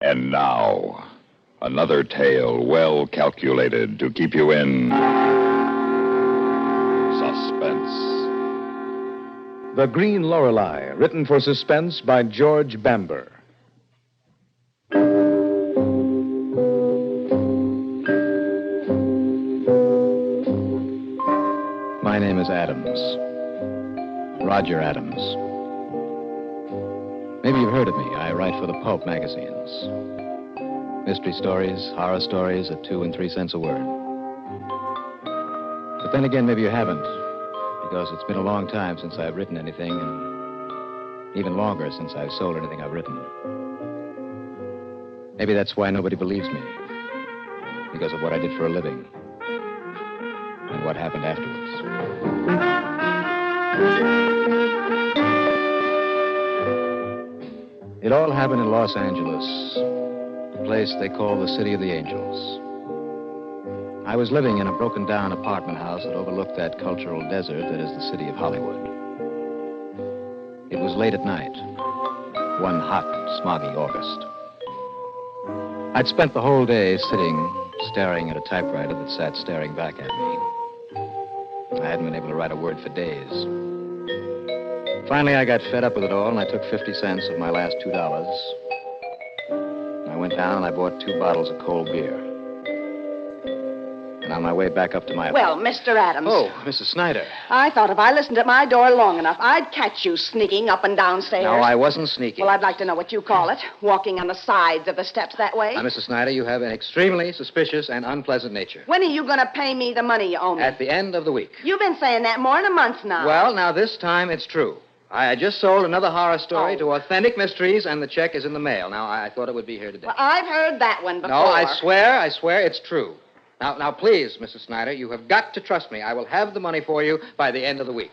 And now, another tale well calculated to keep you in suspense. The Green Lorelei, written for Suspense by George Bamber. My name is Adams. Roger Adams. Maybe you've heard of me. I write for the pulp magazines. Mystery stories, horror stories at 2 and 3 cents a word. But then again, maybe you haven't, because it's been a long time since I've written anything, and even longer since I've sold anything I've written. Maybe that's why nobody believes me, because of what I did for a living and what happened afterwards. It all happened in Los Angeles, the place they call the City of the Angels. I was living in a broken-down apartment house that overlooked that cultural desert that is the city of Hollywood. It was late at night, one hot, smoggy August. I'd spent the whole day sitting, staring at a typewriter that sat staring back at me. I hadn't been able to write a word for days. Finally, I got fed up with it all, and I took 50 cents of my last $2. I went down and I bought 2 bottles of cold beer. And on my way back up to my... Well, Mr. Adams. Oh, Mrs. Snyder. I thought if I listened at my door long enough, I'd catch you sneaking up and downstairs. No, I wasn't sneaking. Well, I'd like to know what you call it. Walking on the sides of the steps that way. Now, Mrs. Snyder, you have an extremely suspicious and unpleasant nature. When are you going to pay me the money you owe me? At the end of the week. You've been saying that more than a month now. Well, now this time it's true. I just sold another horror story to Authentic Mysteries, and the check is in the mail. Now, I thought it would be here today. Well, I've heard that one before. No, I swear it's true. Now, please, Mrs. Snyder, you have got to trust me. I will have the money for you by the end of the week.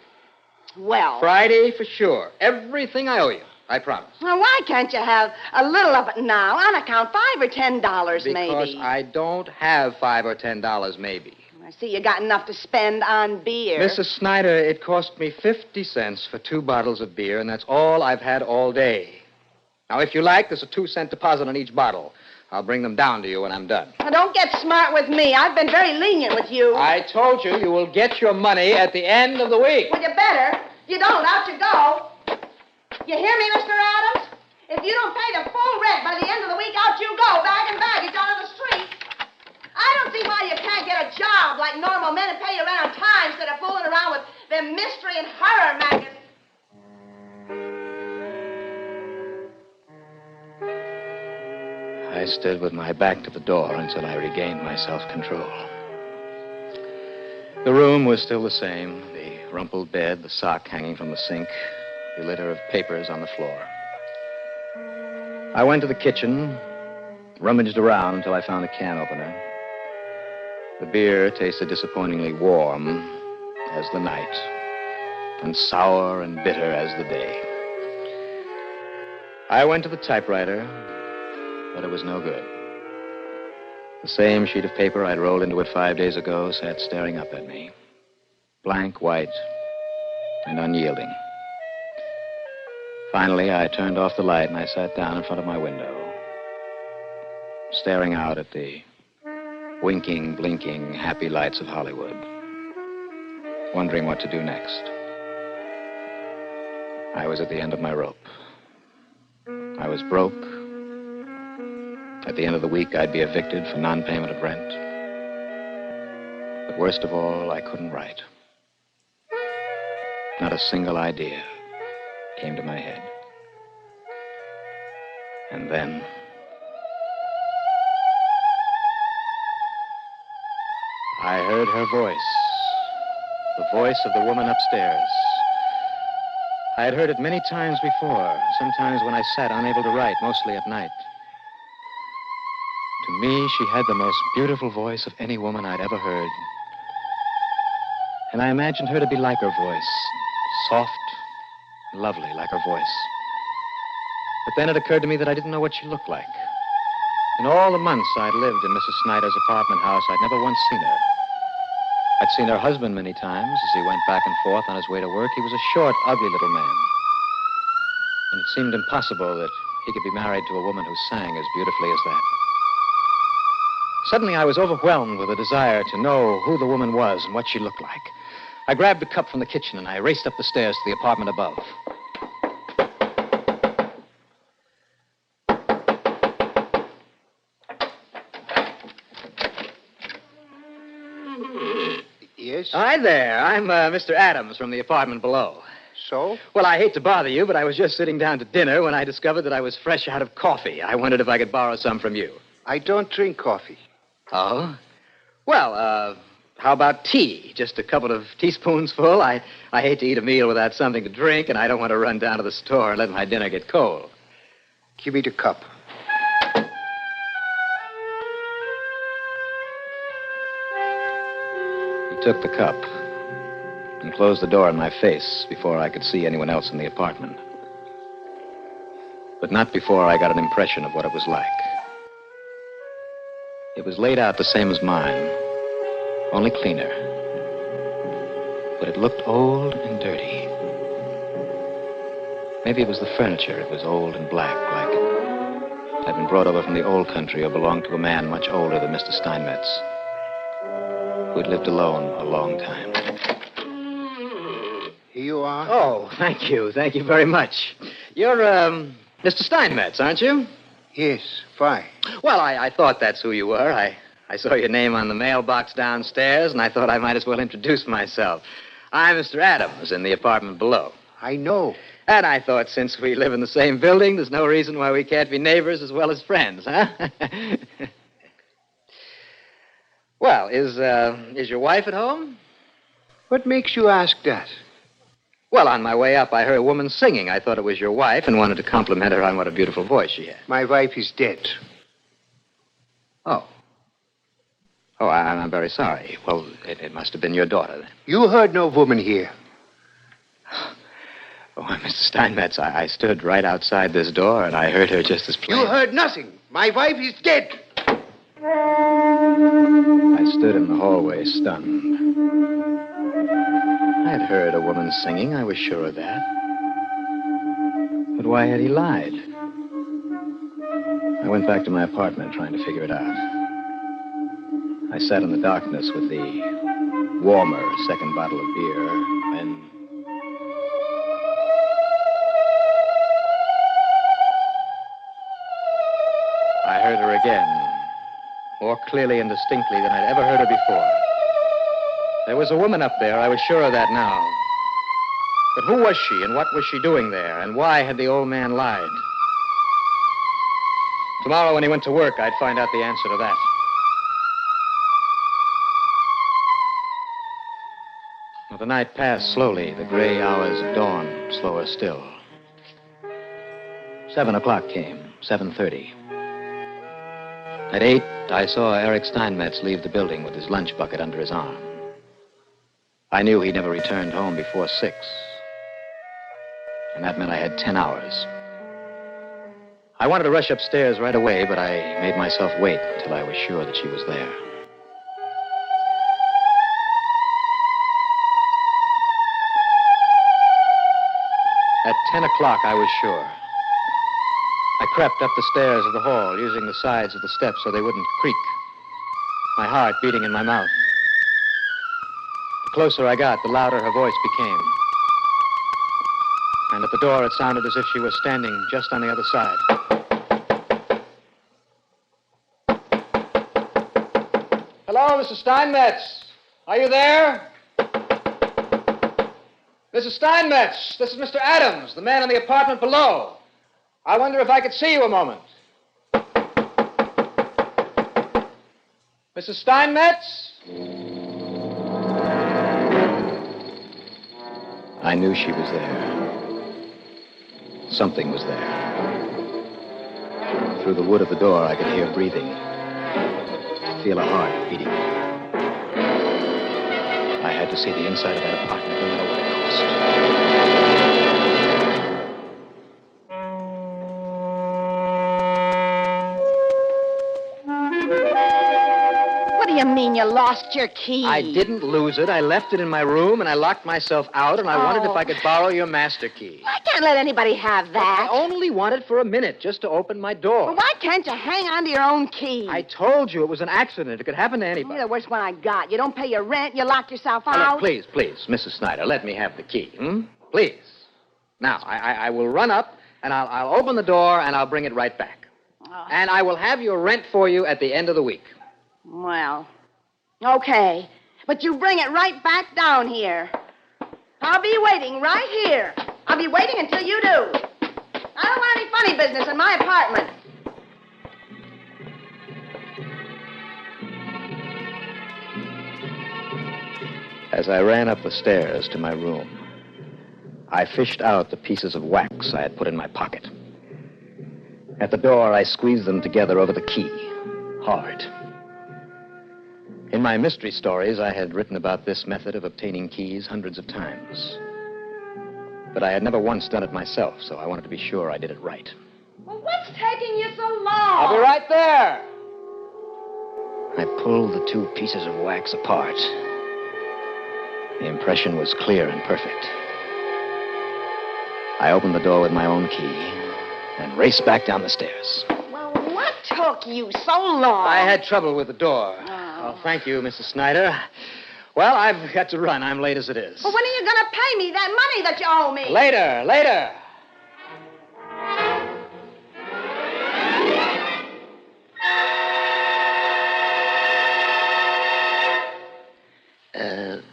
Well... Friday for sure. Everything I owe you. I promise. Well, why can't you have a little of it now? On account, $5 or $10 maybe. Because I don't have $5 or $10 maybe. I see you got enough to spend on beer. Mrs. Snyder, it cost me 50 cents for 2 bottles of beer, and that's all I've had all day. Now, if you like, there's a 2-cent deposit on each bottle. I'll bring them down to you when I'm done. Now, don't get smart with me. I've been very lenient with you. I told you you will get your money at the end of the week. Well, you better. You don't, out you go. You hear me, Mr. Adams? If you don't pay the full rent by the end of the week, out you go, bag and baggage out on the street. I don't see why you can't get a job like normal men and pay your rent on time instead of fooling around with them mystery and horror magazines. I stood with my back to the door until I regained my self-control. The room was still the same, the rumpled bed, the sock hanging from the sink, the litter of papers on the floor. I went to the kitchen, rummaged around until I found a can opener. The beer tasted disappointingly warm as the night, and sour and bitter as the day. I went to the typewriter, but it was no good. The same sheet of paper I'd rolled into it 5 days ago sat staring up at me, blank white and unyielding. Finally, I turned off the light and I sat down in front of my window, staring out at the winking, blinking, happy lights of Hollywood, wondering what to do next. I was at the end of my rope. I was broke. At the end of the week, I'd be evicted for non-payment of rent. But worst of all, I couldn't write. Not a single idea came to my head. And then... I heard her voice, the voice of the woman upstairs. I had heard it many times before, sometimes when I sat unable to write, mostly at night. To me, she had the most beautiful voice of any woman I'd ever heard. And I imagined her to be like her voice, soft, lovely like her voice. But then it occurred to me that I didn't know what she looked like. In all the months I'd lived in Mrs. Snyder's apartment house, I'd never once seen her. I'd seen her husband many times as he went back and forth on his way to work. He was a short, ugly little man. And it seemed impossible that he could be married to a woman who sang as beautifully as that. Suddenly, I was overwhelmed with a desire to know who the woman was and what she looked like. I grabbed a cup from the kitchen and I raced up the stairs to the apartment above. Yes? Hi there. I'm Mr. Adams from the apartment below. So? Well, I hate to bother you, but I was just sitting down to dinner when I discovered that I was fresh out of coffee. I wondered if I could borrow some from you. I don't drink coffee. Oh? Well, how about tea? Just a couple of teaspoons full? I hate to eat a meal without something to drink, and I don't want to run down to the store and let my dinner get cold. Give me the cup. He took the cup and closed the door in my face before I could see anyone else in the apartment. But not before I got an impression of what it was like. It was laid out the same as mine, only cleaner. But it looked old and dirty. Maybe it was the furniture. It was old and black, like it had been brought over from the old country or belonged to a man much older than Mr. Steinmetz, who had lived alone a long time. Here you are. Oh, thank you. Thank you very much. You're, Mr. Steinmetz, aren't you? Yes, fine. Well, I thought that's who you were. I saw your name on the mailbox downstairs, and I thought I might as well introduce myself. I'm Mr. Adams in the apartment below. I know. And I thought since we live in the same building, there's no reason why we can't be neighbors as well as friends, huh? Well, is your wife at home? What makes you ask that? Well, on my way up, I heard a woman singing. I thought it was your wife and wanted to compliment her on what a beautiful voice she had. My wife is dead. Oh. Oh, I'm very sorry. Well, it must have been your daughter, then. You heard no woman here. Oh, Mr. Steinmetz, I stood right outside this door, and I heard her just as plain. You heard nothing. My wife is dead. I stood in the hallway, stunned. I had heard a woman singing, I was sure of that. But why had he lied? I went back to my apartment trying to figure it out. I sat in the darkness with the warmer second bottle of beer when... I heard her again, more clearly and distinctly than I'd ever heard her before. There was a woman up there, I was sure of that now. But who was she, and what was she doing there, and why had the old man lied? Tomorrow when he went to work, I'd find out the answer to that. Well, the night passed slowly, the gray hours of dawn slower still. 7 o'clock came, 7:30. At 8, I saw Eric Steinmetz leave the building with his lunch bucket under his arm. I knew he never returned home before 6. And that meant I had 10 hours. I wanted to rush upstairs right away, but I made myself wait until I was sure that she was there. At 10 o'clock, I was sure. I crept up the stairs of the hall, using the sides of the steps so they wouldn't creak, my heart beating in my mouth. The closer I got, the louder her voice became. And at the door, it sounded as if she was standing just on the other side. Hello, Mr. Steinmetz. Are you there? Mrs. Steinmetz, this is Mr. Adams, the man in the apartment below. I wonder if I could see you a moment. Mrs. Steinmetz? I knew she was there. Something was there. Through the wood of the door, I could hear breathing, feel a heart beating. I had to see the inside of that apartment, no matter what it cost. What are do you mean you lost your key? I didn't lose it. I left it in my room, and I locked myself out, and I wondered if I could borrow your master key. I can't let anybody have that. I only wanted for a minute, just to open my door. Well, why can't you hang on to your own key? I told you it was an accident. It could happen to anybody. You're the worst one I got. You don't pay your rent, you lock yourself out. Now, look, please, Mrs. Snyder, let me have the key, Please. Now, I will run up, and I'll open the door, and I'll bring it right back. And I will have your rent for you at the end of the week. Well, okay. But you bring it right back down here. I'll be waiting right here. I'll be waiting until you do. I don't want any funny business in my apartment. As I ran up the stairs to my room, I fished out the pieces of wax I had put in my pocket. At the door, I squeezed them together over the key, hard. In my mystery stories, I had written about this method of obtaining keys hundreds of times. But I had never once done it myself, so I wanted to be sure I did it right. Well, what's taking you so long? I'll be right there. I pulled the two pieces of wax apart. The impression was clear and perfect. I opened the door with my own key and raced back down the stairs. Well, what took you so long? I had trouble with the door. Oh, thank you, Mrs. Snyder. Well, I've got to run. I'm late as it is. Well, when are you going to pay me that money that you owe me? Later.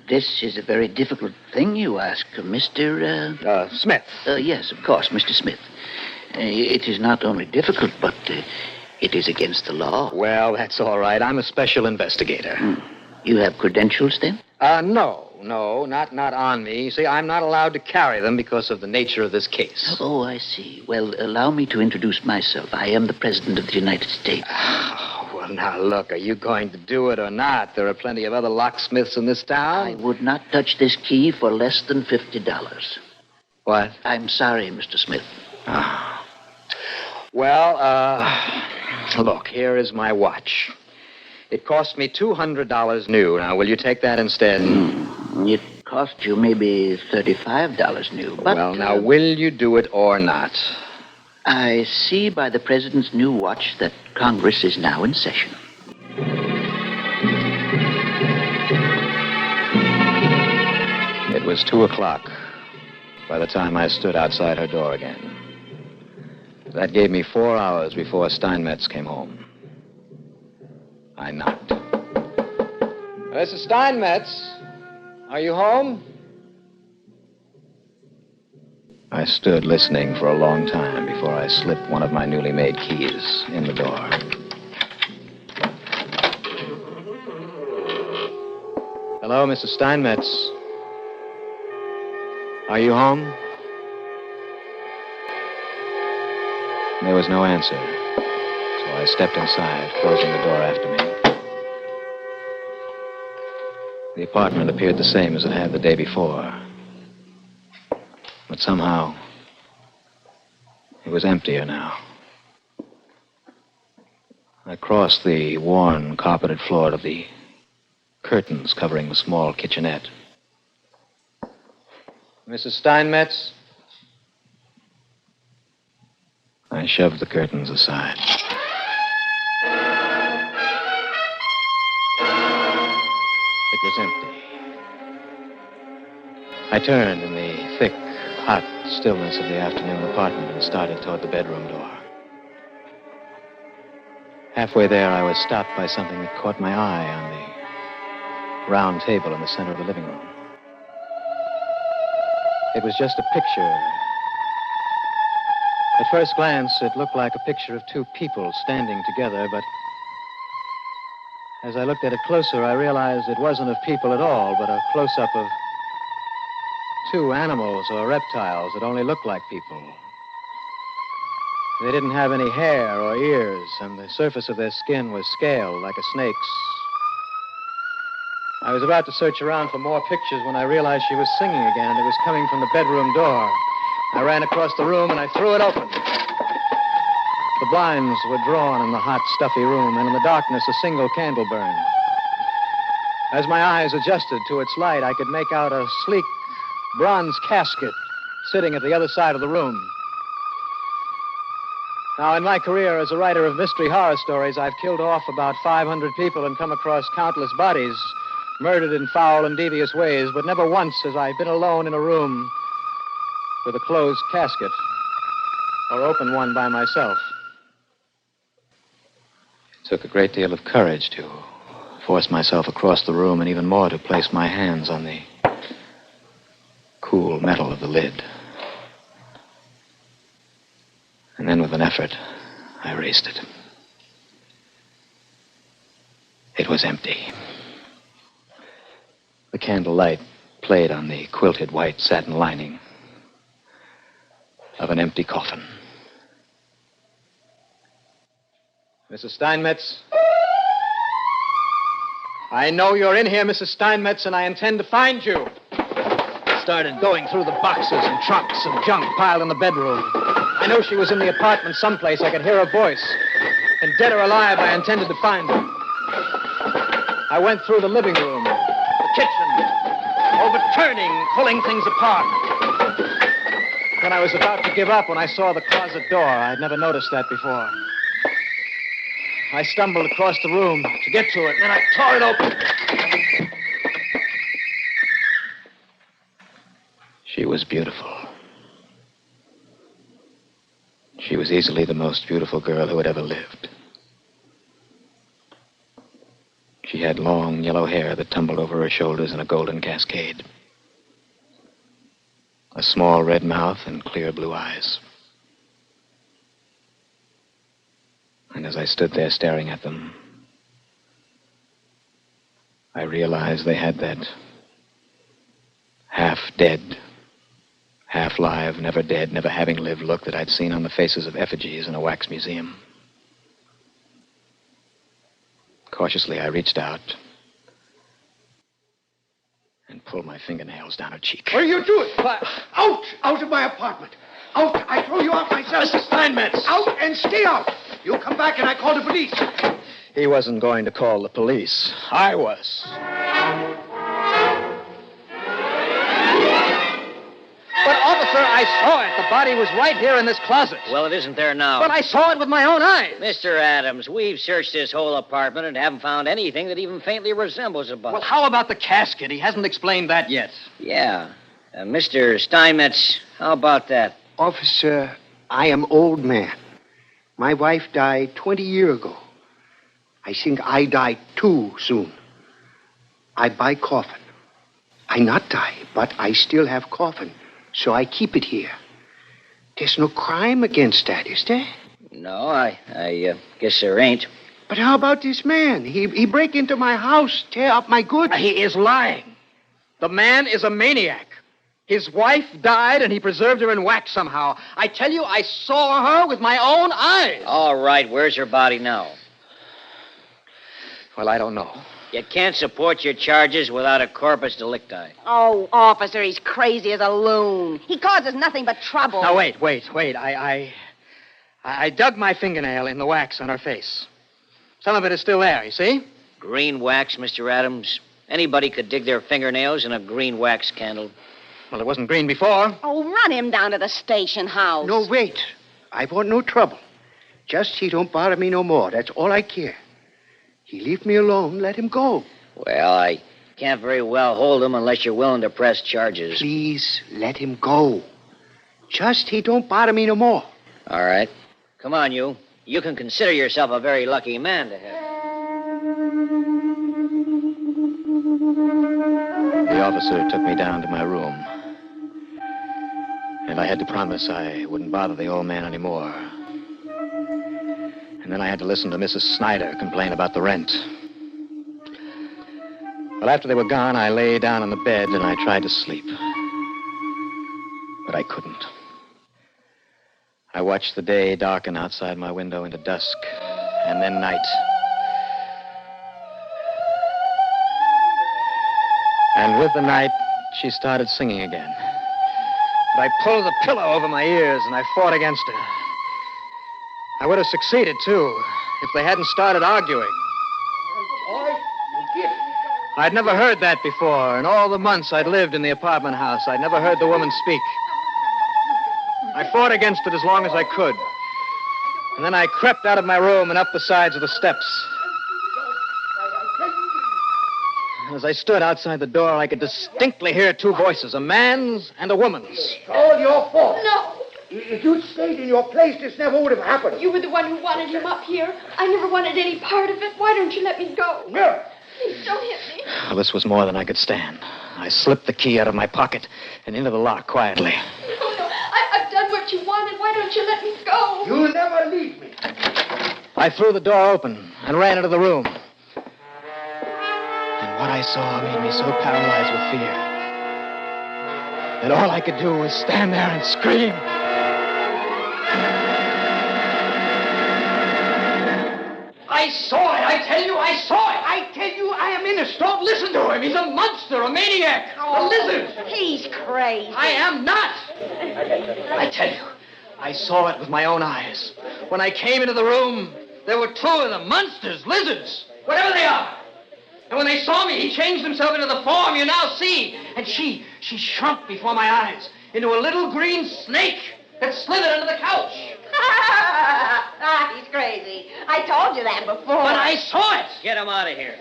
This is a very difficult thing you ask, Mr. Smith. Yes, of course, Mr. Smith. It is not only difficult, but it is against the law. Well, that's all right. I'm a special investigator. You have credentials, then? No, not on me. See, I'm not allowed to carry them because of the nature of this case. Oh, I see. Well, allow me to introduce myself. I am the President of the United States. Well, now, look, are you going to do it or not? There are plenty of other locksmiths in this town. I would not touch this key for less than $50. What? I'm sorry, Mr. Smith. Well, look, here is my watch. It cost me $200 new. Now, will you take that instead? It cost you maybe $35 new, but... Well, now, will you do it or not? I see by the President's new watch that Congress is now in session. It was 2:00 by the time I stood outside her door again. That gave me 4 hours before Steinmetz came home. I knocked. Mrs. Steinmetz, are you home? I stood listening for a long time before I slipped one of my newly made keys in the door. Hello, Mrs. Steinmetz. Are you home? There was no answer, so I stepped inside, closing the door after me. The apartment appeared the same as it had the day before. But somehow, it was emptier now. I crossed the worn, carpeted floor to the curtains covering the small kitchenette. Mrs. Steinmetz? I shoved the curtains aside. It was empty. I turned in the thick, hot stillness of the afternoon apartment and started toward the bedroom door. Halfway there, I was stopped by something that caught my eye on the round table in the center of the living room. It was just a picture. At first glance, it looked like a picture of two people standing together, but as I looked at it closer, I realized it wasn't of people at all, but a close-up of two animals or reptiles that only looked like people. They didn't have any hair or ears, and the surface of their skin was scaled like a snake's. I was about to search around for more pictures when I realized she was singing again, and it was coming from the bedroom door. I ran across the room, and I threw it open. The blinds were drawn in the hot, stuffy room, and in the darkness, a single candle burned. As my eyes adjusted to its light, I could make out a sleek bronze casket sitting at the other side of the room. Now, in my career as a writer of mystery horror stories, I've killed off about 500 people and come across countless bodies murdered in foul and devious ways, but never once have I been alone in a room with a closed casket or open one by myself. It took a great deal of courage to force myself across the room and even more to place my hands on the cool metal of the lid. And then with an effort, I raised it. It was empty. The candlelight played on the quilted white satin lining of an empty coffin. Mrs. Steinmetz? I know you're in here, Mrs. Steinmetz, and I intend to find you. I started going through the boxes and trunks and junk piled in the bedroom. I knew she was in the apartment someplace. I could hear her voice. And dead or alive, I intended to find her. I went through the living room, the kitchen, overturning, pulling things apart. Then I was about to give up when I saw the closet door. I'd never noticed that before. I stumbled across the room to get to it, and then I tore it open. She was beautiful. She was easily the most beautiful girl who had ever lived. She had long yellow hair that tumbled over her shoulders in a golden cascade. A small red mouth and clear blue eyes. And as I stood there staring at them, I realized they had that half-dead, half-live, never dead, never having lived look that I'd seen on the faces of effigies in a wax museum. Cautiously, I reached out and pulled my fingernails down her cheek. What are you doing? Out! Out of my apartment! Out! I throw you out myself! Mr. Steinmetz! Out and stay out! You come back and I call the police. He wasn't going to call the police. I was. But, officer, I saw it. The body was right here in this closet. Well, it isn't there now. But I saw it with my own eyes. Mr. Adams, we've searched this whole apartment and haven't found anything that even faintly resembles a body. Well, how about the casket? He hasn't explained that yet. Yeah. Mr. Steinmetz, how about that? Officer, I am old man. My wife died 20 years ago. I think I died too soon. I buy coffin. I not die, but I still have coffin, so I keep it here. There's no crime against that, is there? No, I guess there ain't. But how about this man? He break into my house, tear up my goods. He is lying. The man is a maniac. His wife died, and he preserved her in wax somehow. I tell you, I saw her with my own eyes. All right, where's her body now? Well, I don't know. You can't support your charges without a corpus delicti. Oh, officer, he's crazy as a loon. He causes nothing but trouble. Now, wait. I dug my fingernail in the wax on her face. Some of it is still there, you see? Green wax, Mr. Adams. Anybody could dig their fingernails in a green wax candle. Well, it wasn't green before. Oh, run him down to the station house. No, wait. I want no trouble. Just he don't bother me no more. That's all I care. He leave me alone. Let him go. Well, I can't very well hold him unless you're willing to press charges. Please, let him go. Just he don't bother me no more. All right. Come on, you. You can consider yourself a very lucky man to have. The officer took me down to my room. And I had to promise I wouldn't bother the old man anymore. And then I had to listen to Mrs. Snyder complain about the rent. Well, after they were gone, I lay down on the bed and I tried to sleep. But I couldn't. I watched the day darken outside my window into dusk, and then night. And with the night, she started singing again. But I pulled the pillow over my ears, and I fought against her. I would have succeeded, too, if they hadn't started arguing. Boy, you get. I'd never heard that before. In all the months I'd lived in the apartment house, I'd never heard the woman speak. I fought against it as long as I could. And then I crept out of my room and up the sides of the steps. As I stood outside the door, I could distinctly hear two voices, a man's and a woman's. It's all your fault. No. If you'd stayed in your place, this never would have happened. You were the one who wanted him up here. I never wanted any part of it. Why don't you let me go? No. Please don't hit me. Well, this was more than I could stand. I slipped the key out of my pocket and into the lock quietly. No. I've done what you wanted. Why don't you let me go? You'll never leave me. I threw the door open and ran into the room. And what I saw made me so paralyzed with fear that all I could do was stand there and scream. I saw it. I tell you, I saw it. I tell you, I am innocent. Don't listen to him. He's a monster, a maniac, a lizard. He's crazy. I am not. I tell you, I saw it with my own eyes. When I came into the room, there were two of them, monsters, lizards, whatever they are. And when they saw me, he changed himself into the form you now see. And she shrunk before my eyes into a little green snake that slithered under the couch. He's crazy. I told you that before. But I saw it. Get him out of here.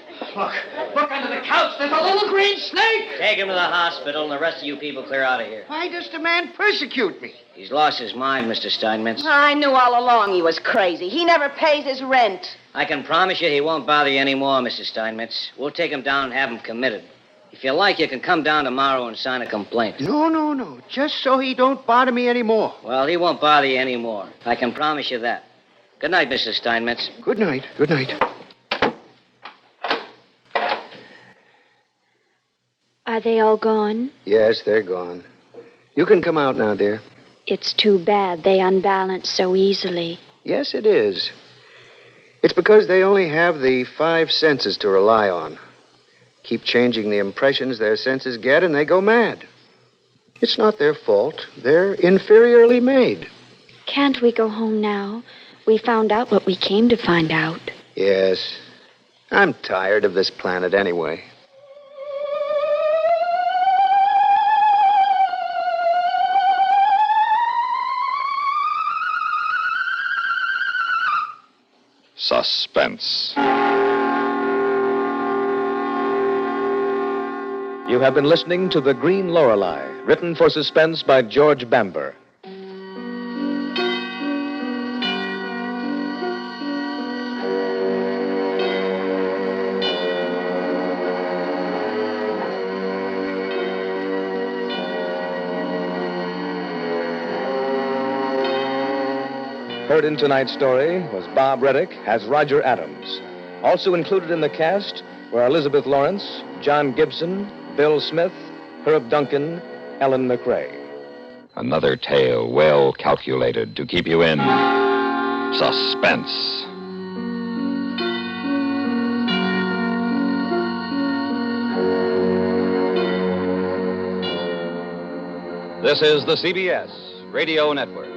Look under the couch. There's a little green snake. Take him to the hospital, and the rest of you people clear out of here. Why does the man persecute me? He's lost his mind, Mr. Steinmetz. I knew all along he was crazy. He never pays his rent. I can promise you he won't bother you anymore, Mr. Steinmetz. We'll take him down and have him committed. If you like, you can come down tomorrow and sign a complaint. No. Just so he don't bother me anymore. Well, he won't bother you anymore. I can promise you that. Good night, Mr. Steinmetz. Good night. Good night. Are they all gone? Yes, they're gone. You can come out now, dear. It's too bad they unbalance so easily. Yes, it is. It's because they only have the 5 senses to rely on. Keep changing the impressions their senses get, and they go mad. It's not their fault. They're inferiorly made. Can't we go home now? We found out what we came to find out. Yes. I'm tired of this planet anyway. Suspense. You have been listening to The Green Lorelei, written for Suspense by George Bamber. Heard in tonight's story was Bob Readick as Roger Adams. Also included in the cast were Elizabeth Lawrence, John Gibson, Bill Smith, Herb Duncan, Ellen McRae. Another tale well calculated to keep you in suspense. This is the CBS Radio Network.